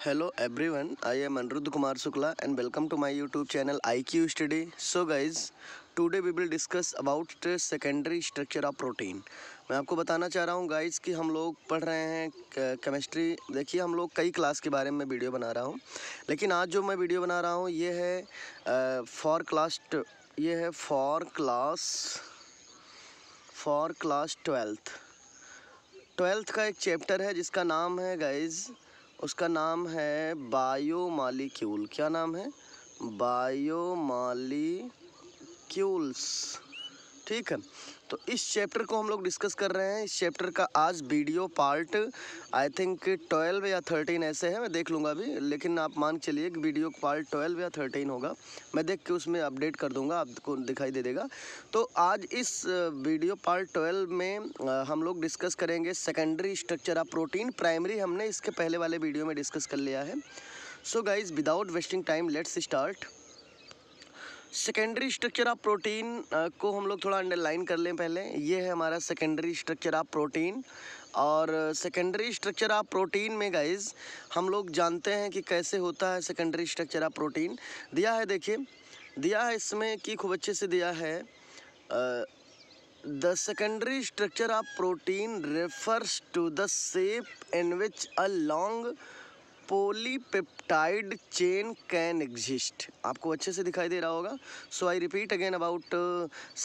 Hello everyone, I am Anirudh Kumar Sukla and welcome to my YouTube channel IQ Study. So guys, today we will discuss about the secondary structure of protein. मैं आपको बताना चाह रहा हूँ guys कि हम लोग पढ़ रहे हैं केमिस्ट्री। देखिए हम लोग कई क्लास के बारे में वीडियो बना रहा हूँ, लेकिन आज जो मैं वीडियो बना रहा हूँ ये है फॉर क्लास ट्वेल्थ का एक चैप्टर है जिसका नाम है गाइस, उसका नाम है बायोमॉलिक्यूल। क्या नाम है? बायोमॉलिक्यूल्स। ठीक है, तो इस चैप्टर को हम लोग डिस्कस कर रहे हैं। इस चैप्टर का आज वीडियो पार्ट आई थिंक 12 या 13 ऐसे है, मैं देख लूँगा अभी, लेकिन आप मान के चलिए कि वीडियो पार्ट 12 या 13 होगा। मैं देख के उसमें अपडेट कर दूंगा, आपको दिखाई दे देगा। तो आज इस वीडियो पार्ट 12 में हम लोग डिस्कस करेंगे secondary structure of protein. Primary हमने इसके पहले वाले वीडियो में डिस्कस कर लिया है। So guys, without wasting time let's start. Secondary structure of protein को हम लोग थोड़ा अंडरलाइन कर लें पहले। ये है हमारा सेकेंडरी स्ट्रक्चर ऑफ प्रोटीन। और सेकेंडरी स्ट्रक्चर ऑफ प्रोटीन में गाइज हम लोग जानते हैं कि कैसे होता है सेकेंडरी स्ट्रक्चर ऑफ प्रोटीन। दिया है, देखिए दिया है इसमें कि खूब अच्छे से दिया है। The secondary structure of protein refers to the shape in which a long polypeptide chain can exist। आपको अच्छे से दिखाई दे रहा होगा। So I repeat again about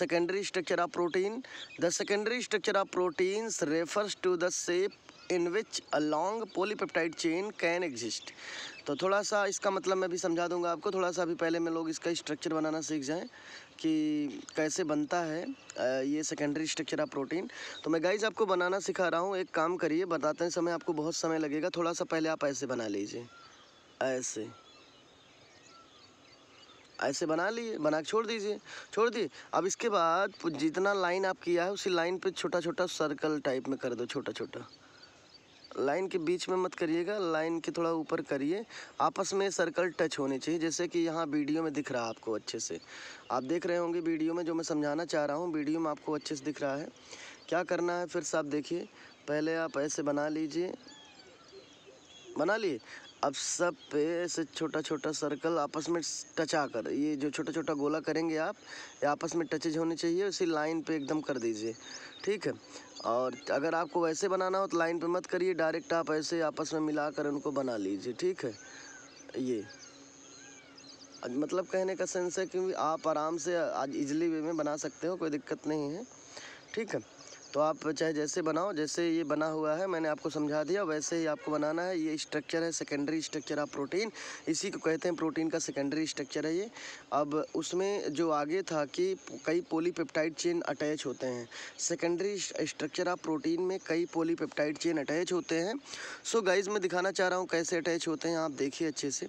secondary structure of protein. The secondary structure of proteins refers to the shape in which a long polypeptide chain can exist। तो थोड़ा सा इसका मतलब मैं भी समझा दूंगा आपको। थोड़ा सा अभी पहले में लोग इसका स्ट्रक्चर बनाना सीख जाएं कि कैसे बनता है ये सेकेंडरी स्ट्रक्चर ऑफ प्रोटीन। तो मैं गाइज आपको बनाना सिखा रहा हूँ। एक काम करिए, बताते समय आपको बहुत समय लगेगा। थोड़ा सा पहले आप ऐसे बना लीजिए, ऐसे बना लिए, बना के छोड़ दिए। अब इसके बाद जितना लाइन आप किया है उसी लाइन पे छोटा छोटा सर्कल टाइप में कर दो। छोटा छोटा लाइन के बीच में मत करिएगा, लाइन के थोड़ा ऊपर करिए। आपस में सर्कल टच होने चाहिए, जैसे कि यहाँ वीडियो में दिख रहा है आपको अच्छे से। आप देख रहे होंगे वीडियो में जो मैं समझाना चाह रहा हूँ, वीडियो में आपको अच्छे से दिख रहा है। क्या करना है फिर से आप देखिए। पहले आप ऐसे बना लीजिए, बना लिए। अब सब पे ऐसे छोटा छोटा सर्कल आपस में टचा कर, ये जो छोटा छोटा गोला करेंगे आप, ये आपस में टचेज होने चाहिए। उसी लाइन पे एकदम कर दीजिए, ठीक है। और अगर आपको वैसे बनाना हो तो लाइन पे मत करिए, डायरेक्ट आप ऐसे आपस में मिलाकर उनको बना लीजिए, ठीक है। ये मतलब कहने का सेंस है कि आप आराम से आज इजीली वे में बना सकते हो, कोई दिक्कत नहीं है, ठीक है। तो आप चाहे जैसे बनाओ, जैसे ये बना हुआ है मैंने आपको समझा दिया, वैसे ही आपको बनाना है। ये स्ट्रक्चर है सेकेंडरी स्ट्रक्चर ऑफ प्रोटीन, इसी को कहते हैं प्रोटीन का सेकेंडरी स्ट्रक्चर है ये। अब उसमें जो आगे था कि कई पॉलीपेप्टाइड चेन अटैच होते हैं। सेकेंडरी स्ट्रक्चर ऑफ प्रोटीन में कई पॉलीपेप्टाइड चेन अटैच होते हैं। सो गाइज, मैं दिखाना चाह रहा हूँ कैसे अटैच होते हैं, आप देखिए अच्छे से।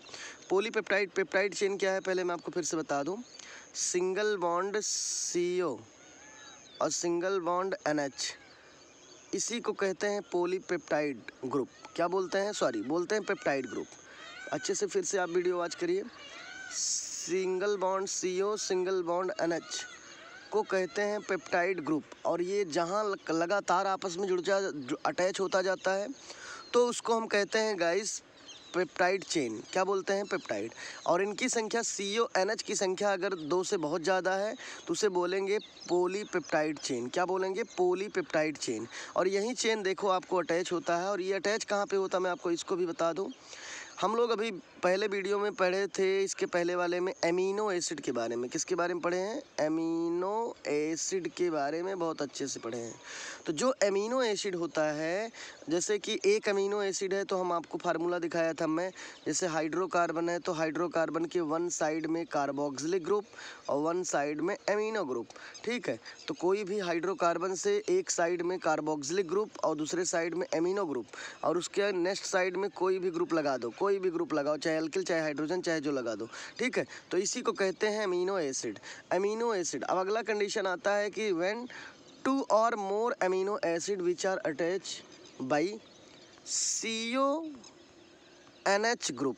पेप्टाइड चेन क्या है पहले मैं आपको फिर से बता दूँ। सिंगल बॉन्ड CO और सिंगल बॉन्ड NH, इसी को कहते हैं पॉलीपेप्टाइड ग्रुप। क्या बोलते हैं? बोलते हैं पेप्टाइड ग्रुप। अच्छे से फिर से आप वीडियो वॉच करिए। Single bond CO, single bond NH को कहते हैं पेप्टाइड ग्रुप। और ये जहाँ लगातार आपस में अटैच होता जाता है तो उसको हम कहते हैं गाइस पेप्टाइड चेन। क्या बोलते हैं? पेप्टाइड। और इनकी संख्या CO NH की संख्या अगर 2 से बहुत ज़्यादा है तो उसे बोलेंगे पॉलीपेप्टाइड चेन। क्या बोलेंगे? Polypeptide chain. और यही चेन देखो आपको अटैच होता है। और ये अटैच कहाँ पे होता है मैं आपको इसको भी बता दूँ। हम लोग अभी पहले वीडियो में पढ़े थे, इसके पहले वाले में एमिनो एसिड के बारे में। किसके बारे में पढ़े हैं? एमिनो एसिड के बारे में बहुत अच्छे से पढ़े हैं। तो जो एमिनो एसिड होता है, जैसे कि एक अमीनो एसिड है तो हम आपको फार्मूला दिखाया था मैं। जैसे हाइड्रोकार्बन है तो हाइड्रोकार्बन के वन साइड में कार्बोक्सिलिक ग्रुप और वन साइड में एमिनो ग्रुप, ठीक है। तो कोई भी हाइड्रोकार्बन से एक साइड में कार्बोक्सिलिक ग्रुप और दूसरे साइड में एमिनो ग्रुप, और उसके नेक्स्ट साइड में कोई भी ग्रुप लगा दो, कोई भी ग्रुप लगाओ, चाहे अल्किल चाहे हाइड्रोजन चाहे जो लगा दो, ठीक है। तो इसी को कहते हैं अमीनो एसिड। Amino acid. अब अगला कंडीशन आता है कि when 2 or more amino acid which are attached by CONH group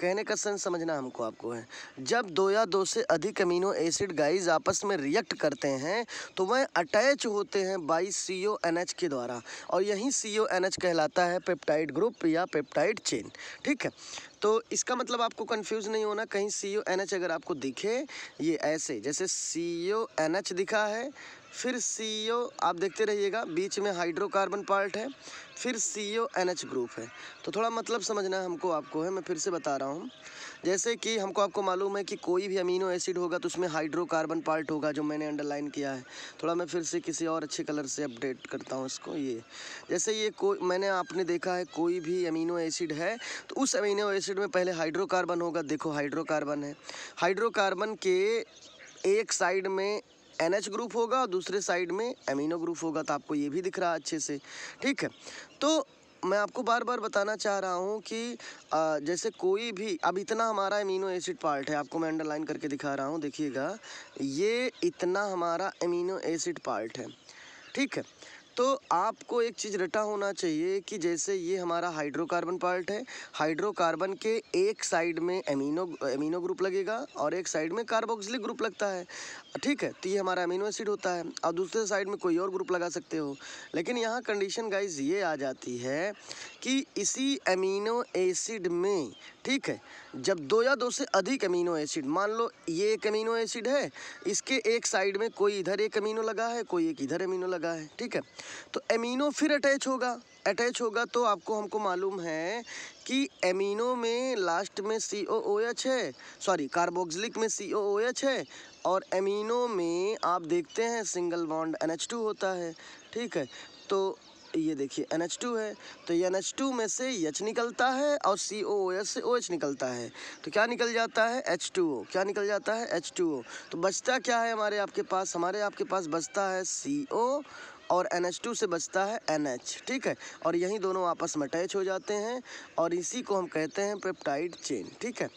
कहने का सेंस समझना हमको आपको है। जब दो या दो से अधिक अमीनो एसिड गाइज आपस में रिएक्ट करते हैं तो वह अटैच होते हैं बाई CONH के द्वारा, और यही CONH कहलाता है पेप्टाइड ग्रुप या पेप्टाइड चेन। ठीक है, तो इसका मतलब आपको कंफ्यूज नहीं होना। कहीं CONH अगर आपको दिखे ये ऐसे, जैसे CONH दिखा है, फिर CO आप देखते रहिएगा, बीच में हाइड्रोकार्बन पार्ट है, फिर CONH ग्रुप है। तो थोड़ा मतलब समझना हमको आपको है। मैं फिर से बता रहा हूँ, जैसे कि आपको मालूम है कि कोई भी अमीनो एसिड होगा तो उसमें हाइड्रोकार्बन पार्ट होगा, जो मैंने अंडरलाइन किया है। थोड़ा मैं फिर से किसी और अच्छे कलर से अपडेट करता हूँ इसको। ये जैसे ये मैंने आपने देखा है कोई भी अमीनो एसिड है तो उस अमीनो एसिड में पहले हाइड्रोकार्बन होगा। देखो हाइड्रोकार्बन है, हाइड्रोकार्बन के एक साइड में NH ग्रुप होगा और दूसरे साइड में अमीनो ग्रुप होगा। तो आपको ये भी दिख रहा है अच्छे से। ठीक है, तो मैं आपको बार बार बताना चाह रहा हूँ कि जैसे कोई भी, अब इतना हमारा अमीनो एसिड पार्ट है, आपको मैं अंडरलाइन करके दिखा रहा हूँ, देखिएगा ये इतना हमारा अमीनो एसिड पार्ट है। ठीक है, तो आपको एक चीज़ रटा होना चाहिए कि जैसे ये हमारा हाइड्रोकार्बन पार्ट है, हाइड्रोकार्बन के एक साइड में अमीनो ग्रुप लगेगा और एक साइड में कार्बोक्सिलिक ग्रुप लगता है। ठीक है, तो ये हमारा अमीनो एसिड होता है, और दूसरे साइड में कोई और ग्रुप लगा सकते हो। लेकिन यहाँ कंडीशन गाइज ये आ जाती है कि इसी अमीनो एसिड में, ठीक है, जब दो या दो से अधिक अमीनो एसिड, मान लो ये एक अमीनो एसिड है, इसके एक साइड में कोई इधर एक अमीनो लगा है, कोई एक इधर अमीनो लगा है। ठीक है, तो अमीनो फिर अटैच होगा तो हमको मालूम है कि अमीनो में लास्ट में COOH है, सॉरी कार्बोक्सिलिक में COOH है, और अमीनो में आप देखते हैं सिंगल बॉन्ड NH2 होता है। ठीक है, तो ये देखिए NH2 है, तो ये NH2 में से H निकलता है और COOH से OH निकलता है, तो क्या निकल जाता है H2O। क्या निकल जाता है H2O। तो बचता क्या है हमारे आपके पास बचता है CO, और NH2 से बचता है NH। ठीक है, और यही दोनों आपस में अटैच हो जाते हैं और इसी को हम कहते हैं पेप्टाइड चेन। ठीक है,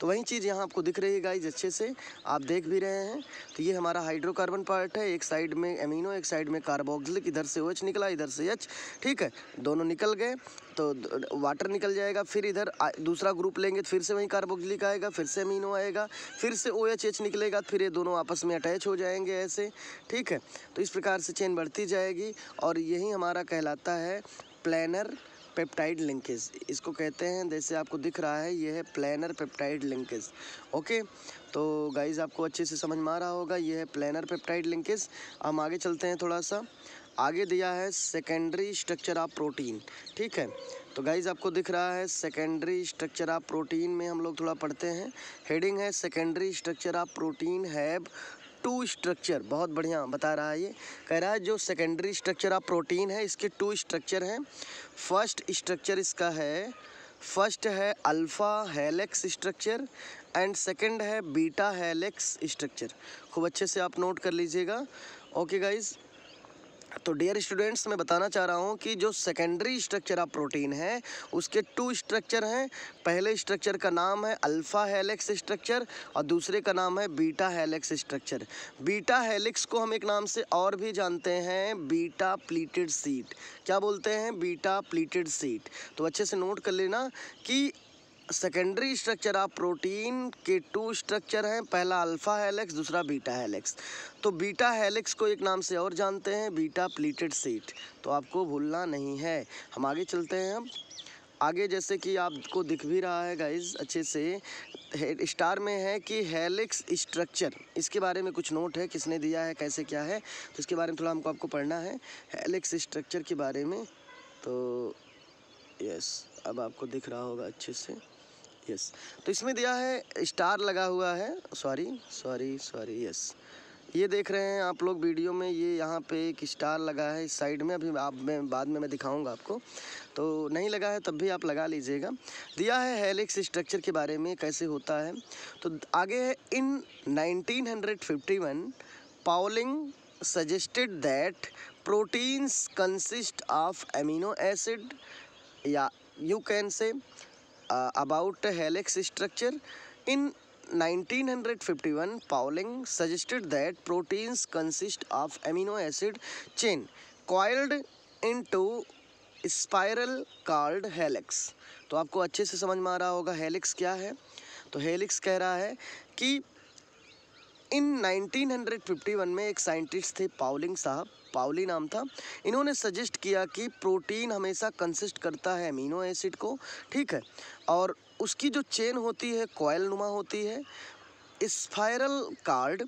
तो वही चीज़ यहाँ आपको दिख रही है गाइज, अच्छे से आप देख भी रहे हैं। तो ये हमारा हाइड्रोकार्बन पार्ट है, एक साइड में अमीनो, एक साइड में कार्बोक्सिलिक, इधर से OH निकला, इधर से H। ठीक है, दोनों निकल गए तो वाटर निकल जाएगा, फिर इधर दूसरा ग्रुप लेंगे तो फिर से वहीं कार्बोक्सिलिक आएगा, फिर से अमीनो आएगा, फिर से OH निकलेगा, फिर ये दोनों आपस में अटैच हो जाएंगे ऐसे। ठीक है, तो इस प्रकार से चेन बढ़ती जाएगी और यही हमारा कहलाता है प्लेनर पेप्टाइड लिंकेज, इसको कहते हैं। जैसे आपको दिख रहा है ये है प्लेनर पेप्टाइड लिंकेज। ओके, तो गाइज आपको अच्छे से समझ में आ रहा होगा, ये है प्लेनर पेप्टाइड लिंकेज। हम आगे चलते हैं, थोड़ा सा आगे दिया है सेकेंडरी स्ट्रक्चर ऑफ प्रोटीन। ठीक है, तो गाइज आपको दिख रहा है सेकेंडरी स्ट्रक्चर ऑफ प्रोटीन में हम लोग थोड़ा पढ़ते हैं। हेडिंग है secondary structure of protein have two structure. बहुत बढ़िया बता रहा है, ये कह रहा है जो सेकेंडरी स्ट्रक्चर ऑफ प्रोटीन है इसके 2 स्ट्रक्चर हैं। फर्स्ट स्ट्रक्चर इसका है, फर्स्ट है alpha helix structure and second है बीटा हेलिक्स स्ट्रक्चर। खूब अच्छे से आप नोट कर लीजिएगा। ओके गाइज, तो डियर स्टूडेंट्स, मैं बताना चाह रहा हूँ कि जो सेकेंडरी स्ट्रक्चर ऑफ प्रोटीन है उसके 2 स्ट्रक्चर हैं। पहले स्ट्रक्चर का नाम है अल्फ़ा हेलिक्स स्ट्रक्चर और दूसरे का नाम है beta helix structure. Beta helix को हम एक नाम से और भी जानते हैं, बीटा प्लीटेड शीट। क्या बोलते हैं? Beta pleated sheet. तो अच्छे से नोट कर लेना कि सेकेंडरी स्ट्रक्चर ऑफ प्रोटीन के 2 स्ट्रक्चर हैं, पहला अल्फ़ा हेलिक्स, दूसरा बीटा हेलिक्स। तो बीटा हेलिक्स को एक नाम से और जानते हैं, बीटा प्लीटेड शीट। तो आपको भूलना नहीं है। हम आगे चलते हैं। अब आगे जैसे कि आपको दिख भी रहा है गाइज अच्छे से, स्टार में है कि हेलिक्स स्ट्रक्चर, इसके बारे में कुछ नोट है, किसने दिया है, कैसे क्या है, तो इसके बारे में थोड़ा हमको आपको पढ़ना है हेलिक्स स्ट्रक्चर के बारे में। तो यस, अब आपको दिख रहा होगा अच्छे से। यस, तो इसमें दिया है स्टार लगा हुआ है, सॉरी यस, ये देख रहे हैं आप लोग वीडियो में, ये यहाँ पे एक स्टार लगा है इस साइड में। अभी बाद में मैं दिखाऊंगा आपको, तो नहीं लगा है तब भी आप लगा लीजिएगा। दिया है हेलिक्स स्ट्रक्चर के बारे में कैसे होता है। तो आगे है, इन 1951 Pauling suggested that proteins consist of amino acid, या you can say about helix structure. In 1951 Pauling suggested that proteins consist of amino acid chain coiled into spiral card helix. तो आपको अच्छे से समझ में आ रहा होगा हेलिक्स क्या है। तो हेलिक्स कह रहा है कि इन 1951 में एक साइंटिस्ट थे पाउलिंग साहब, पाउली नाम था। इन्होंने सजेस्ट किया कि प्रोटीन हमेशा कंसिस्ट करता है अमीनो एसिड को, ठीक है, और उसकी जो चेन होती है कॉइल नुमा होती है, स्पाइरल कार्ड,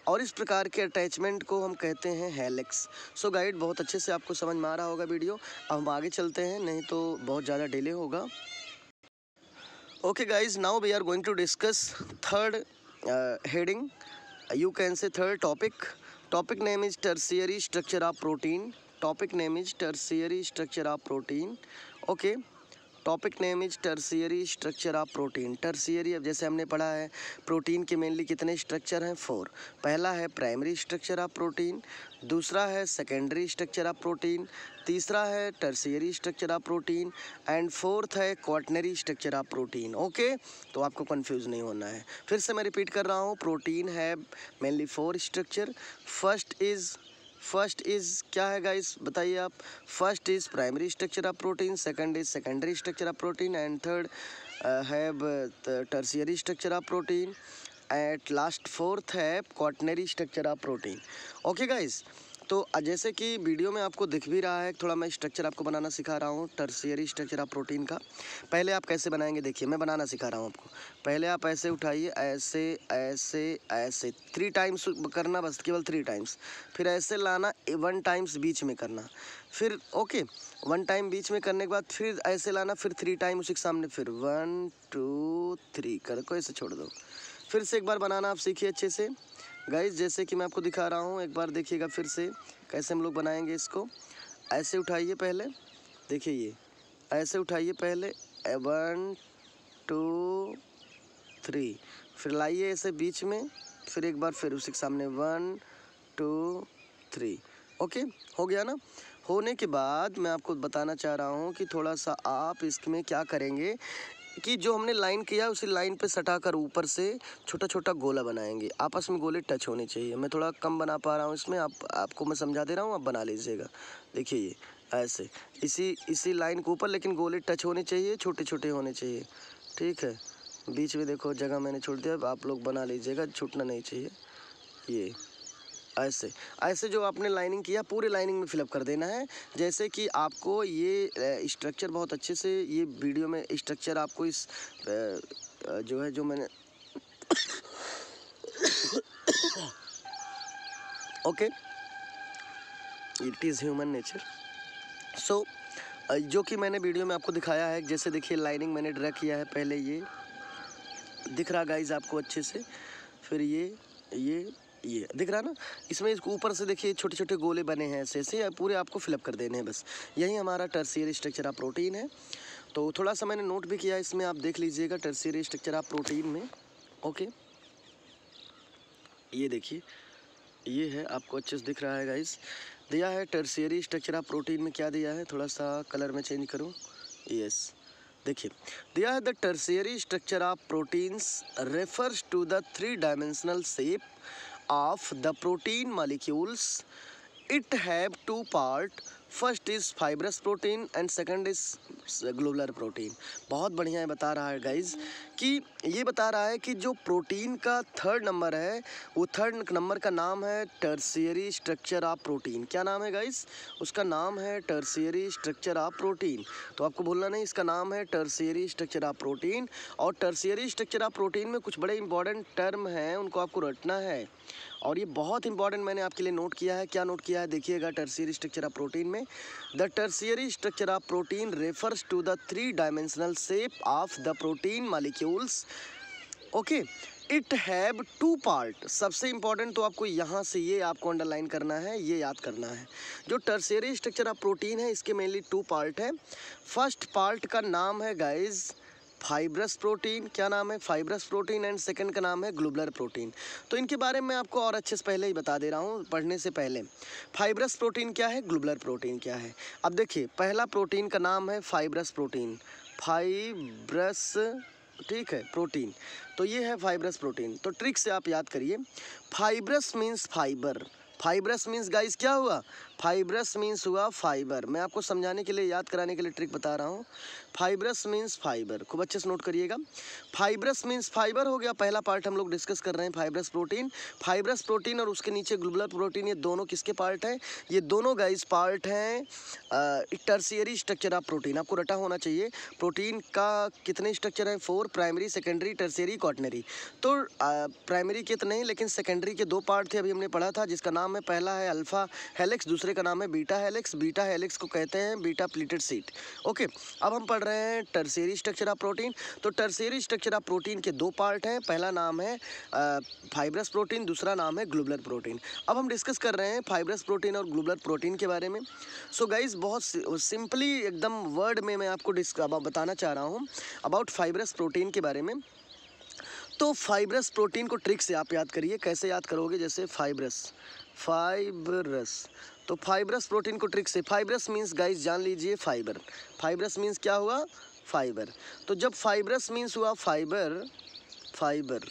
और इस प्रकार के अटैचमेंट को हम कहते हैं हेलिक्स। सो गाइड, बहुत अच्छे से आपको समझ में आ रहा होगा वीडियो। अब हम आगे चलते हैं, नहीं तो बहुत ज़्यादा डिले होगा। Okay guys, now we are going to discuss third heading, you can say third topic name is tertiary structure of protein. Topic name is tertiary structure of protein. Okay, topic name is tertiary structure of protein. Tertiary, अब जैसे हमने पढ़ा है protein के mainly कितने structure हैं, 4। पहला है प्राइमरी स्ट्रक्चर ऑफ प्रोटीन, दूसरा है सेकेंडरी स्ट्रक्चर ऑफ प्रोटीन, तीसरा है tertiary structure of protein, and fourth है quaternary structure of protein. Okay, तो आपको कंफ्यूज नहीं होना है। फिर से मैं रिपीट कर रहा हूँ, प्रोटीन है मेनली 4 स्ट्रक्चर। फर्स्ट इज़ क्या है गाइस, बताइए आप। First is primary structure of protein, second is secondary structure of protein, and third have tertiary structure of protein, at last fourth है quaternary structure of protein. Okay guys, तो जैसे कि video में आपको दिख भी रहा है, थोड़ा मैं स्ट्रक्चर आपको बनाना सिखा रहा हूँ टर्शियरी स्ट्रक्चर ऑफ प्रोटीन का। पहले आप कैसे बनाएंगे, देखिए मैं बनाना सिखा रहा हूँ आपको। पहले आप ऐसे उठाइए, ऐसे ऐसे ऐसे 3 टाइम्स करना, बस केवल 3 टाइम्स। फिर ऐसे लाना, 1 टाइम्स बीच में करना, फिर ओके 1 टाइम बीच में करने के बाद फिर ऐसे लाना, फिर 3 टाइम उसी के सामने, फिर 1 2 3 कर को ऐसे छोड़ दो। फिर से एक बार बनाना आप सीखिए अच्छे से गाइस, जैसे कि मैं आपको दिखा रहा हूँ। एक बार देखिएगा फिर से कैसे हम लोग बनाएंगे इसको। ऐसे उठाइए पहले, देखिए ये ऐसे उठाइए पहले, 1 2 3, फिर लाइए ऐसे बीच में, फिर एक बार फिर उसी के सामने 1 2 3। ओके, हो गया ना। होने के बाद मैं आपको बताना चाह रहा हूँ कि थोड़ा सा आप इसमें क्या करेंगे कि जो हमने लाइन किया उसी लाइन पे सटाकर ऊपर से छोटा छोटा गोला बनाएंगे। आपस में गोले टच होने चाहिए। मैं थोड़ा कम बना पा रहा हूँ इसमें, आपको मैं समझा दे रहा हूँ, आप बना लीजिएगा। देखिए ये ऐसे इसी लाइन के ऊपर, लेकिन गोले टच होने चाहिए, छोटे छोटे होने चाहिए, ठीक है। बीच में देखो जगह मैंने छोड़ दिया, आप लोग बना लीजिएगा, छूटना नहीं चाहिए। ये ऐसे ऐसे जो आपने लाइनिंग किया पूरे लाइनिंग में फिलअप कर देना है। जैसे कि आपको ये स्ट्रक्चर बहुत अच्छे से, ये वीडियो में स्ट्रक्चर आपको इस जो है जो मैंने okay, it is human nature. So जो कि मैंने वीडियो में आपको दिखाया है, जैसे देखिए लाइनिंग मैंने ड्रा किया है, पहले ये दिख रहा गाइज आपको अच्छे से, फिर ये दिख रहा ना। इसमें इसको ऊपर से देखिए छोटे छोटे गोले बने हैं, ऐसे पूरे आपको फिलअप कर देने हैं बस। यही हमारा टर्शियरी स्ट्रक्चर ऑफ प्रोटीन है। तो थोड़ा सा मैंने नोट भी किया इसमें, आप देख लीजिएगा टर्शियरी स्ट्रक्चर ऑफ प्रोटीन में। ओके, ये देखिए ये है, आपको अच्छे से दिख रहा है गाइस। दिया है टर्शियरी स्ट्रक्चर ऑफ प्रोटीन में, क्या दिया है, थोड़ा सा कलर में चेंज करूँ। यस, देखिए दिया है the tertiary structure of proteins refers to the 3 dimensional shape of the protein molecules. It have 2 part. First is fibrous protein and second is globular protein. बहुत बढ़िया है, बता रहा है गाइज कि ये बता रहा है कि जो प्रोटीन का 3rd नंबर है, वो 3rd नंबर का नाम है टर्शियरी स्ट्रक्चर ऑफ प्रोटीन। क्या नाम है गाइज, उसका नाम है टर्शियरी स्ट्रक्चर ऑफ प्रोटीन। तो आपको बोलना नहीं, इसका नाम है टर्शियरी स्ट्रक्चर ऑफ प्रोटीन। और टर्शियरी स्ट्रक्चर ऑफ प्रोटीन में कुछ बड़े इंपॉर्टेंट टर्म हैं, उनको आपको रटना है। और ये बहुत इंपॉर्टेंट मैंने आपके लिए नोट किया है। क्या नोट किया है, देखिएगा टर्शियरी स्ट्रक्चर ऑफ प्रोटीन में, the tertiary structure of protein refers to the 3 dimensional shape of the protein molecules. Okay, it have 2 part. सबसे इंपॉर्टेंट तो आपको यहाँ से ये आपको अंडरलाइन करना है, ये याद करना है। जो टर्शियरी स्ट्रक्चर ऑफ प्रोटीन है, इसके मेनली 2 पार्ट है। फर्स्ट पार्ट का नाम है गाइज फाइब्रस प्रोटीन। क्या नाम है, फाइब्रस प्रोटीन। एंड सेकंड का नाम है ग्लोबुलर प्रोटीन। तो इनके बारे में आपको और अच्छे से पहले ही बता दे रहा हूँ पढ़ने से पहले। फाइब्रस प्रोटीन क्या है, ग्लोबुलर प्रोटीन क्या है। अब देखिए पहला प्रोटीन का नाम है फाइब्रस प्रोटीन, फाइब्रस, ठीक है, प्रोटीन। तो ये है फाइब्रस प्रोटीन। तो ट्रिक से आप याद करिए, fibrous means fibre. Fibrous means guys क्या हुआ, फाइब्रस मीन्स हुआ फाइबर। मैं आपको समझाने के लिए, याद कराने के लिए ट्रिक बता रहा हूँ। फाइब्रस मीन्स फाइबर, खूब अच्छे से नोट करिएगा। फाइब्रस मीन्स फाइबर हो गया, पहला पार्ट हम लोग डिस्कस कर रहे हैं फाइब्रस प्रोटीन। फाइब्रस प्रोटीन और उसके नीचे ग्लोबुलर प्रोटीन, ये दोनों किसके पार्ट हैं? ये दोनों गाइस पार्ट हैं टर्शियरी स्ट्रक्चर ऑफ प्रोटीन। आपको रटा होना चाहिए प्रोटीन का कितने स्ट्रक्चर हैं? 4, प्राइमरी, सेकेंडरी, टर्शियरी, क्वाटरनरी। तो प्राइमरी के तो नहीं, लेकिन सेकेंडरी के 2 पार्ट थे, अभी हमने पढ़ा था, जिसका नाम है, पहला है अल्फा हेलिक्स, दूसरे का नाम है बीटा हेलिक्स। बीटा हेलिक्स को कहते हैं बीटा प्लीटेड शीट। ओके, अब हम पढ़ रहे हैं टर्शियरी स्ट्रक्चर ऑफ प्रोटीन। तो टर्शियरी स्ट्रक्चर ऑफ प्रोटीन के 2 पार्ट हैं, पहला नाम है फाइब्रस प्रोटीन, दूसरा नाम है ग्लोबुलर प्रोटीन। अब हम डिस्कस कर रहे हैं फाइब्रस प्रोटीन और ग्लोबुलर प्रोटीन के बारे में। सो गाइज, बहुत सिंपली एकदम वर्ड में मैं आपको बताना चाह रहा हूँ अबाउट फाइब्रस प्रोटीन के बारे में। तो फाइब्रस प्रोटीन को ट्रिक से आप याद करिए। कैसे याद करोगे? जैसे फाइब्रस, तो फाइब्रस प्रोटीन को ट्रिक से, फाइब्रस मीन्स गाइज जान लीजिए फाइबर। फाइब्रस मीन्स क्या हुआ? फाइबर। तो जब फाइब्रस मीन्स हुआ फाइबर,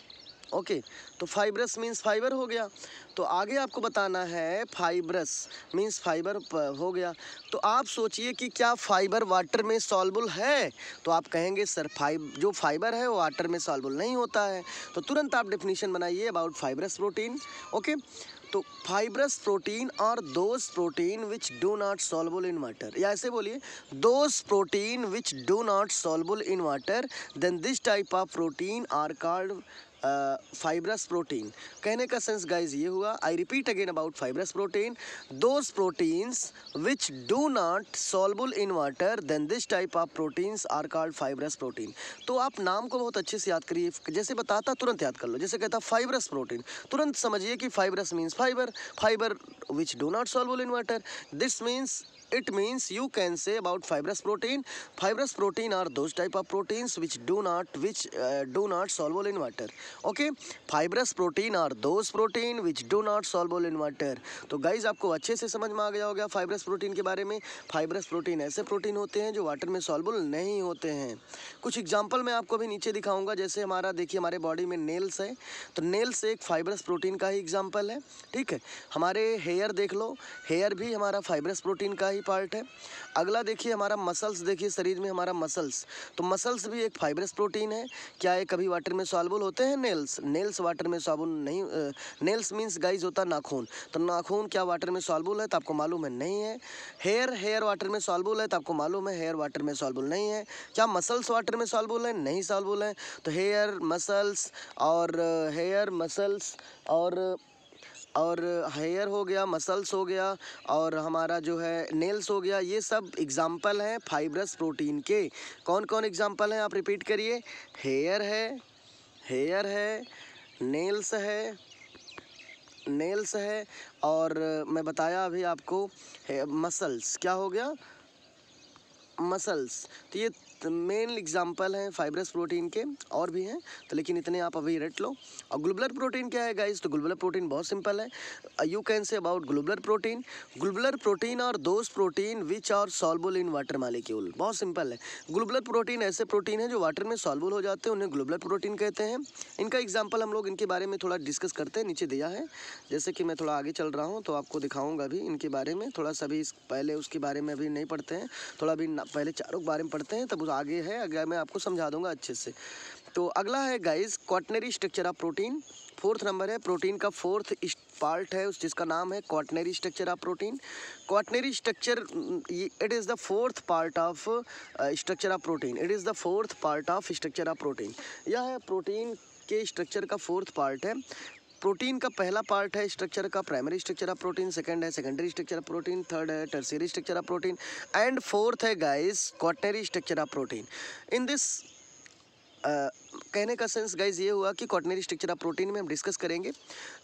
ओके, तो फाइब्रस मीन्स फाइबर हो गया। तो आगे आपको बताना है फाइब्रस मीन्स फाइबर हो गया। तो आप सोचिए कि क्या फाइबर वाटर में सॉल्युबल है? तो आप कहेंगे सर जो फाइबर है वो वाटर में सॉल्युबल नहीं होता है। तो तुरंत आप डेफिनेशन बनाइए अबाउट फाइब्रस प्रोटीन। ओके, तो फाइब्रस प्रोटीन और those protein which do not soluble in water, या ऐसे बोलिए those protein which do not soluble in water, then this type of protein are called fibrous protein. कहने का sense guys ये हुआ, I repeat again about fibrous protein, those proteins which do not soluble in water, then this type of proteins are called fibrous protein. तो आप नाम को बहुत अच्छे से याद करिए, जैसे बताता तुरंत याद कर लो। जैसे कहता फाइब्रस प्रोटीन, तुरंत समझिए कि fibrous means fibre which do not soluble in water. This means, it means you can say about fibrous protein are those type of proteins which do not soluble in water. Okay, fibrous protein are those protein which do not soluble in water. तो guys आपको अच्छे से समझ में आ गया होगा fibrous protein के बारे में। फाइब्रस प्रोटीन ऐसे प्रोटीन होते हैं जो वाटर में सॉल्युबल नहीं होते हैं। कुछ एग्जांपल मैं आपको अभी नीचे दिखाऊंगा। जैसे हमारा देखिए, हमारे बॉडी में नेल्स है, तो नेल्स एक फाइब्रस प्रोटीन का ही एग्जाम्पल है। ठीक है, हमारे हेयर देख लो, हेयर भी हमारा फाइब्रस प्रोटीन का पार्ट है। अगला देखिए हमारा मसल्स, देखिए शरीर में हमारा मसल्स, तो मसल्स भी एक फाइब्रस प्रोटीन है। क्या ये कभी वाटर में सॉल्युबल होते हैं? नेल्स वाटर में सॉल्युबल नहीं। नेल्स मीन्स गाइज होता नाखून, तो नाखून क्या वाटर में सॉल्युबल है? तो आपको मालूम है नहीं है। हेयर वाटर में सॉल्युबल है, तो आपको मालूम है हेयर वाटर में सॉल्युबल नहीं है। क्या मसल्स वाटर में सॉल्युबल है? नहीं सॉल्युबल है। तो हेयर मसल्स और हेयर हो गया, मसल्स हो गया, और हमारा जो है नेल्स हो गया, ये सब एग्जाम्पल हैं फाइब्रस प्रोटीन के। कौन कौन एग्जाम्पल हैं? आप रिपीट करिए। हेयर है, नेल्स है, और मैं बताया अभी आपको मसल्स, क्या हो गया? मसल्स। तो ये मेन एग्जाम्पल हैं फाइब्रस प्रोटीन के, और भी हैं तो, लेकिन इतने आप अभी रट लो। और ग्लोबुलर प्रोटीन क्या है गाइस? तो ग्लोबुलर प्रोटीन बहुत सिंपल है। You can say about globular protein और those protein which are soluble in water molecule. बहुत सिंपल है। ग्लोबुलर प्रोटीन ऐसे प्रोटीन है जो वाटर में सॉल्युबल हो जाते हैं, उन्हें ग्लोबुलर प्रोटीन कहते हैं। इनका एग्जाम्पल हम लोग इनके बारे में थोड़ा डिस्कस करते हैं, नीचे दिया है। जैसे कि मैं थोड़ा आगे चल रहा हूँ तो आपको दिखाऊंगा भी इनके बारे में थोड़ा सा भी। पहले उसके बारे में अभी नहीं पढ़ते हैं, थोड़ा भी पहले चारों के बारे में पढ़ते हैं, तब आगे है, अगर मैं आपको समझा दूंगा अच्छे से। तो अगला है guys quaternary structure of protein. 4th number है, प्रोटीन का 4th पार्ट है जिसका नाम है quaternary structure of protein. Quaternary structure, it is the 4th part of structure of protein. यह है प्रोटीन के स्ट्रक्चर का 4th पार्ट है। प्रोटीन का पहला पार्ट है स्ट्रक्चर का primary structure of protein, second है secondary structure of protein, third है tertiary structure of protein, and 4th है guys quaternary structure of protein. In this कहने का सेंस गाइज ये हुआ कि क्वाटरनरी स्ट्रक्चर ऑफ प्रोटीन में हम डिस्कस करेंगे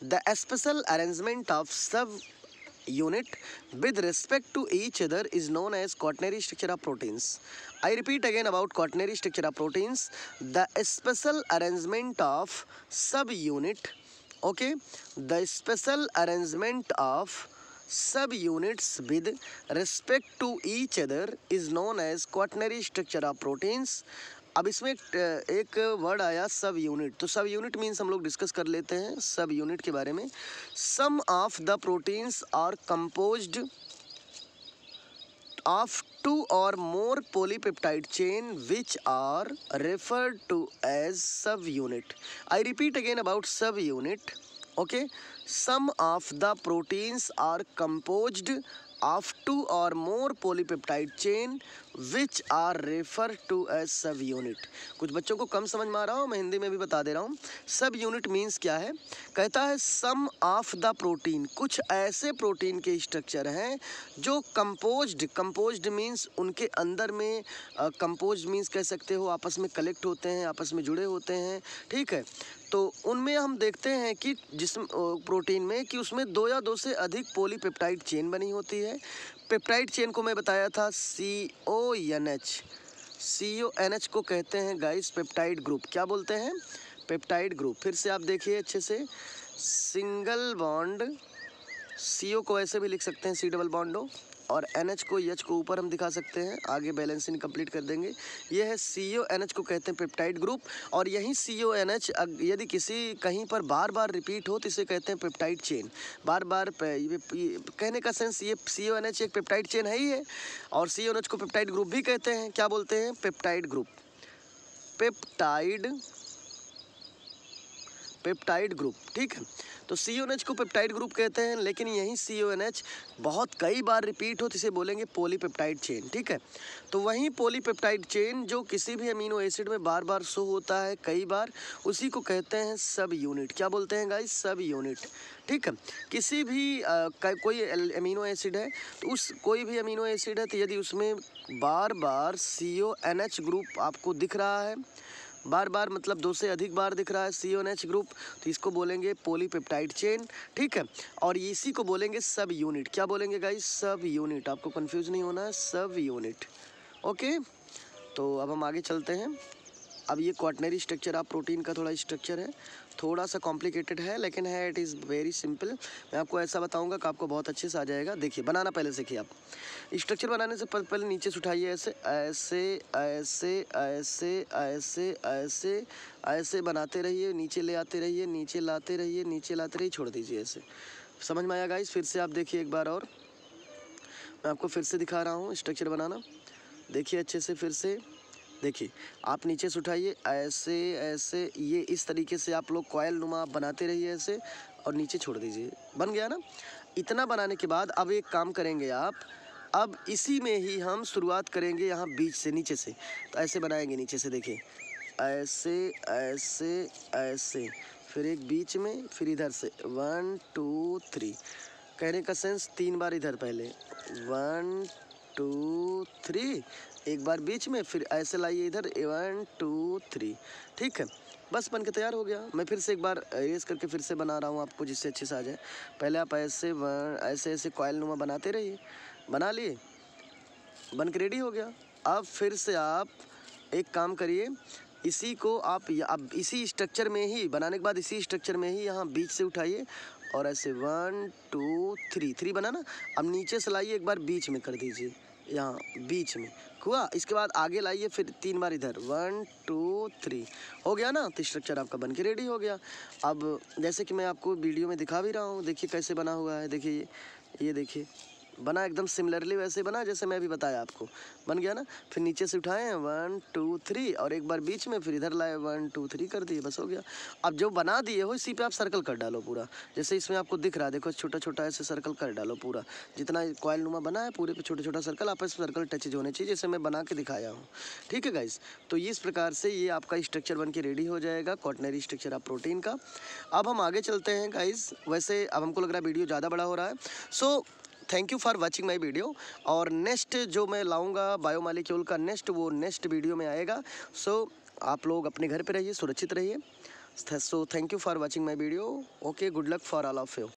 द स्पेशल अरेंजमेंट ऑफ सब unit with respect to each other is known as quaternary structure of proteins. I repeat again about quaternary structure of proteins. The special arrangement of subunit, okay, the special arrangement of subunits with respect to each other is known as quaternary structure of proteins. अब इसमें एक word आया सब unit. तो सब unit means हम लोग discuss कर लेते हैं सब यूनिट के बारे में। Some of the proteins are composed of two or more polypeptide chain which are referred to as subunit. I repeat again about subunit. Okay, some of the proteins are composed of two or more polypeptide chain which are referred to as subunit. कुछ बच्चों को कम समझ में आ रहा हो, मैं हिंदी में भी बता दे रहा हूँ. सब यूनिट मीन्स क्या है? कहता है सम ऑफ द प्रोटीन, कुछ ऐसे प्रोटीन के स्ट्रक्चर हैं जो कंपोज्ड मीन्स उनके अंदर में, कंपोज्ड मीन्स कह सकते हो आपस में कलेक्ट होते हैं, आपस में जुड़े होते हैं. ठीक है, तो उनमें हम देखते हैं कि जिस प्रोटीन में कि उसमें दो या दो से अधिक पॉलीपेप्टाइड चेन बनी होती है. पेप्टाइड चेन को मैं बताया था CONH को कहते हैं गाइस पेप्टाइड ग्रुप. क्या बोलते हैं? Peptide group. फिर से आप देखिए अच्छे से, सिंगल बॉन्ड, CO को ऐसे भी लिख सकते हैं, C डबल बॉन्ड हो, और NH को H को ऊपर हम दिखा सकते हैं, आगे बैलेंसिंग कंप्लीट कर देंगे. ये है CONH को कहते हैं पेप्टाइड ग्रुप. और यही CONH यदि किसी कहीं पर बार बार रिपीट हो तो इसे कहते हैं पेप्टाइड चेन. बार बार कहने का सेंस ये CONH एक पेप्टाइड चेन है ही है, और CONH को पेप्टाइड ग्रुप भी कहते हैं. क्या बोलते हैं? Peptide group. Peptide group. ठीक है, तो CONH को पेप्टाइड ग्रुप कहते हैं, लेकिन यही CONH बहुत कई बार रिपीट हो तो इसे बोलेंगे पॉलीपेप्टाइड चेन. ठीक है, तो वही पॉलीपेप्टाइड चेन जो किसी भी अमीनो एसिड में बार बार शो होता है कई बार, उसी को कहते हैं सब यूनिट. क्या बोलते हैं गाइस? सब यूनिट. ठीक है, किसी भी कोई अमीनो एसिड है तो उस कोई भी अमीनो एसिड है तो यदि उसमें बार बार CONH ग्रुप आपको दिख रहा है, बार बार मतलब दो से अधिक बार दिख रहा है CONH ग्रुप, तो इसको बोलेंगे पॉलीपेप्टाइड चेन. ठीक है, और इसी को बोलेंगे सब यूनिट. क्या बोलेंगे गाइस? सब यूनिट. आपको कंफ्यूज नहीं होना है, सब यूनिट. ओके, तो अब हम आगे चलते हैं. अब ये क्वाटनरी स्ट्रक्चर ऑफ प्रोटीन का थोड़ा स्ट्रक्चर है, थोड़ा सा कॉम्प्लिकेटेड है लेकिन है, इट इज़ वेरी सिंपल. मैं आपको ऐसा बताऊंगा कि आपको बहुत अच्छे से आ जाएगा. देखिए, बनाना पहले सीखिए आप. स्ट्रक्चर बनाने से पहले नीचे से उठाइए, ऐसे ऐसे ऐसे ऐसे ऐसे ऐसे ऐसे बनाते रहिए, नीचे ले आते रहिए, नीचे लाते रहिए, नीचे लाते रहिए, छोड़ दीजिए. ऐसे समझ में आया गाइस? फिर से आप देखिए एक बार और, मैं आपको फिर से दिखा रहा हूँ स्ट्रक्चर बनाना. देखिए अच्छे से, फिर से देखिए, आप नीचे से उठाइए, ऐसे ऐसे, ये इस तरीके से आप लोग कॉयल नुमा बनाते रहिए ऐसे, और नीचे छोड़ दीजिए. बन गया ना? इतना बनाने के बाद अब एक काम करेंगे आप, अब इसी में ही हम शुरुआत करेंगे यहाँ बीच से, नीचे से. तो ऐसे बनाएंगे नीचे से, देखिए ऐसे ऐसे ऐसे, फिर एक बीच में, फिर इधर से 1 2 3. कहने का सेंस 3 बार इधर, पहले 1 2 3, एक बार बीच में, फिर ऐसे लाइए इधर 1 2 3. ठीक है, बस बन के तैयार हो गया. मैं फिर से एक बार इरेज करके फिर से बना रहा हूँ आपको, जिससे अच्छे से आ जाए. पहले आप ऐसे ऐसे ऐसे कॉयल नुमा बनाते रहिए. बना लिए, बन के रेडी हो गया. अब फिर से आप एक काम करिए, इसी को आप अब इसी स्ट्रक्चर में ही बनाने के बाद इसी स्ट्रक्चर में ही यहाँ बीच से उठाइए और ऐसे 1 2 3 बना ना. अब नीचे से लाइए, एक बार बीच में कर दीजिए, यहाँ बीच में हुआ. इसके बाद आगे लाइए, फिर 3 बार इधर 1 2 3. हो गया ना? तो स्ट्रक्चर आपका बन के रेडी हो गया. अब जैसे कि मैं आपको वीडियो में दिखा भी रहा हूँ, देखिए कैसे बना हुआ है. देखिए ये देखिए, बना एकदम सिमिलरली वैसे बना जैसे मैं भी बताया आपको. बन गया ना? फिर नीचे से उठाएं 1 2 3, और एक बार बीच में, फिर इधर लाए 1 2 3 कर दिए, बस हो गया. अब जो बना दिए हो इसी पे आप सर्कल कर डालो पूरा, जैसे इसमें आपको दिख रहा है. देखो छोटा छोटा ऐसे सर्कल कर डालो पूरा, जितना कॉयल नुमा बना है पूरे पे छोटा छोटा सर्कल, आपस में सर्कल टचेज होने चाहिए, जैसे मैं बना के दिखाया हूँ. ठीक है गाइस, तो इस प्रकार से ये आपका स्ट्रक्चर बन के रेडी हो जाएगा, क्वाटनरी स्ट्रक्चर ऑफ प्रोटीन का. अब हम आगे चलते हैं गाइस. वैसे अब हमको लग रहा है वीडियो ज़्यादा बड़ा हो रहा है, so thank you for watching my video. और नेक्स्ट जो मैं लाऊंगा बायोमॉलिक्यूल का वो नेक्स्ट वीडियो में आएगा. सो आप लोग अपने घर पे रहिए, सुरक्षित रहिए. So thank you for watching my video. Okay, good luck for all of you.